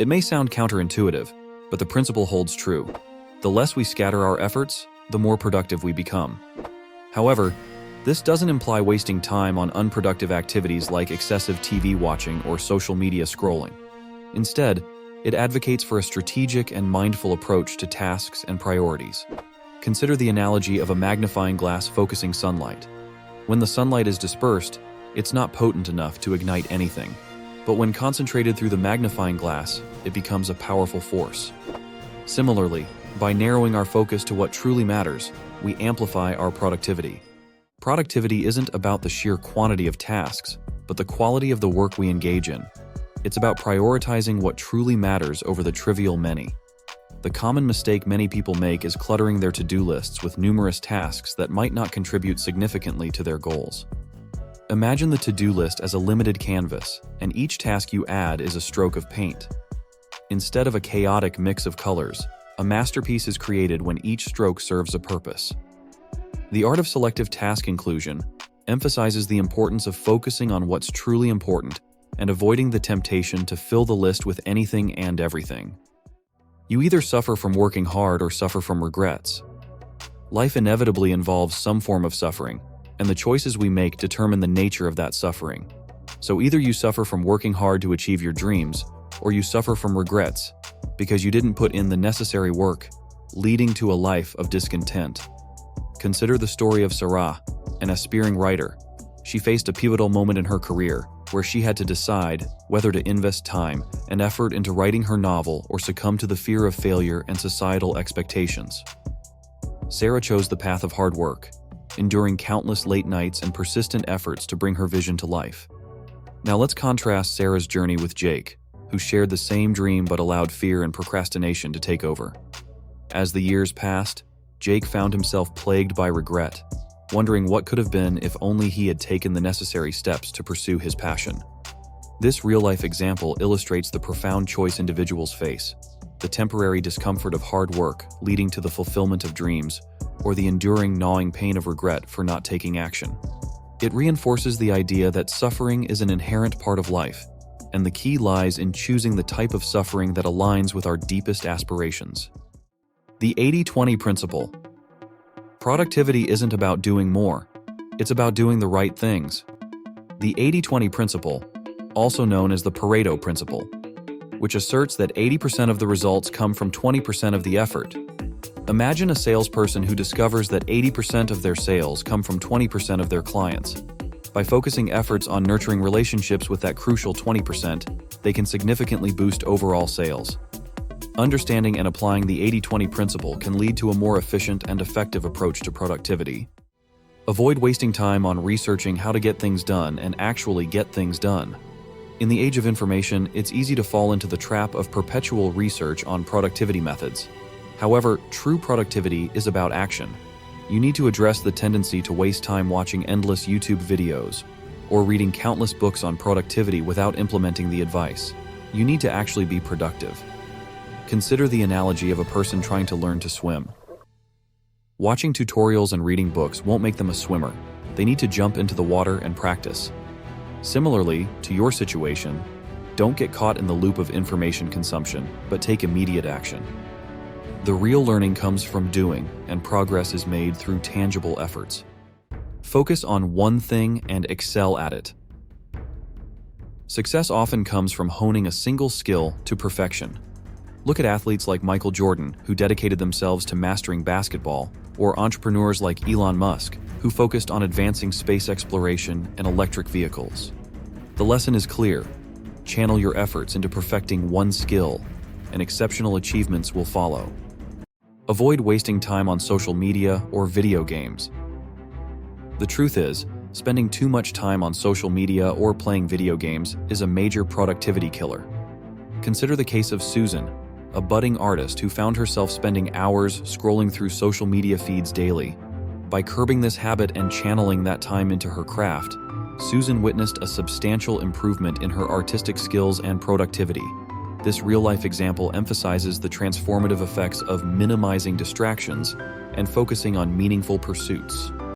It may sound counterintuitive, but the principle holds true. The less we scatter our efforts, the more productive we become. However, this doesn't imply wasting time on unproductive activities like excessive TV watching or social media scrolling. Instead, it advocates for a strategic and mindful approach to tasks and priorities. Consider the analogy of a magnifying glass focusing sunlight. When the sunlight is dispersed, it's not potent enough to ignite anything. But when concentrated through the magnifying glass, it becomes a powerful force. Similarly, by narrowing our focus to what truly matters, we amplify our productivity. Productivity isn't about the sheer quantity of tasks, but the quality of the work we engage in. It's about prioritizing what truly matters over the trivial many. The common mistake many people make is cluttering their to-do lists with numerous tasks that might not contribute significantly to their goals. Imagine the to-do list as a limited canvas, and each task you add is a stroke of paint. Instead of a chaotic mix of colors, a masterpiece is created when each stroke serves a purpose. The art of selective task inclusion emphasizes the importance of focusing on what's truly important and avoiding the temptation to fill the list with anything and everything. You either suffer from working hard or suffer from regrets. Life inevitably involves some form of suffering, and the choices we make determine the nature of that suffering. So either you suffer from working hard to achieve your dreams, or you suffer from regrets because you didn't put in the necessary work, leading to a life of discontent. Consider the story of Sarah, an aspiring writer. She faced a pivotal moment in her career where she had to decide whether to invest time and effort into writing her novel or succumb to the fear of failure and societal expectations. Sarah chose the path of hard work, enduring countless late nights and persistent efforts to bring her vision to life. Now let's contrast Sarah's journey with Jake, who shared the same dream but allowed fear and procrastination to take over. As the years passed, Jake found himself plagued by regret, wondering what could have been if only he had taken the necessary steps to pursue his passion. This real-life example illustrates the profound choice individuals face: the temporary discomfort of hard work leading to the fulfillment of dreams, or the enduring gnawing pain of regret for not taking action. It reinforces the idea that suffering is an inherent part of life, and the key lies in choosing the type of suffering that aligns with our deepest aspirations. The 80-20 principle. Productivity isn't about doing more, it's about doing the right things. The 80-20 principle, also known as the Pareto principle, which asserts that 80% of the results come from 20% of the effort. Imagine a salesperson who discovers that 80% of their sales come from 20% of their clients. By focusing efforts on nurturing relationships with that crucial 20%, they can significantly boost overall sales. Understanding and applying the 80-20 principle can lead to a more efficient and effective approach to productivity. Avoid wasting time on researching how to get things done and actually get things done. In the age of information, it's easy to fall into the trap of perpetual research on productivity methods. However, true productivity is about action. You need to address the tendency to waste time watching endless YouTube videos or reading countless books on productivity without implementing the advice. You need to actually be productive. Consider the analogy of a person trying to learn to swim. Watching tutorials and reading books won't make them a swimmer. They need to jump into the water and practice. Similarly, to your situation, don't get caught in the loop of information consumption, but take immediate action. The real learning comes from doing, and progress is made through tangible efforts. Focus on one thing and excel at it. Success often comes from honing a single skill to perfection. Look at athletes like Michael Jordan, who dedicated themselves to mastering basketball, or entrepreneurs like Elon Musk, who focused on advancing space exploration and electric vehicles. The lesson is clear: channel your efforts into perfecting one skill, and exceptional achievements will follow. Avoid wasting time on social media or video games. The truth is, spending too much time on social media or playing video games is a major productivity killer. Consider the case of Susan, a budding artist who found herself spending hours scrolling through social media feeds daily. By curbing this habit and channeling that time into her craft, Susan witnessed a substantial improvement in her artistic skills and productivity. This real-life example emphasizes the transformative effects of minimizing distractions and focusing on meaningful pursuits.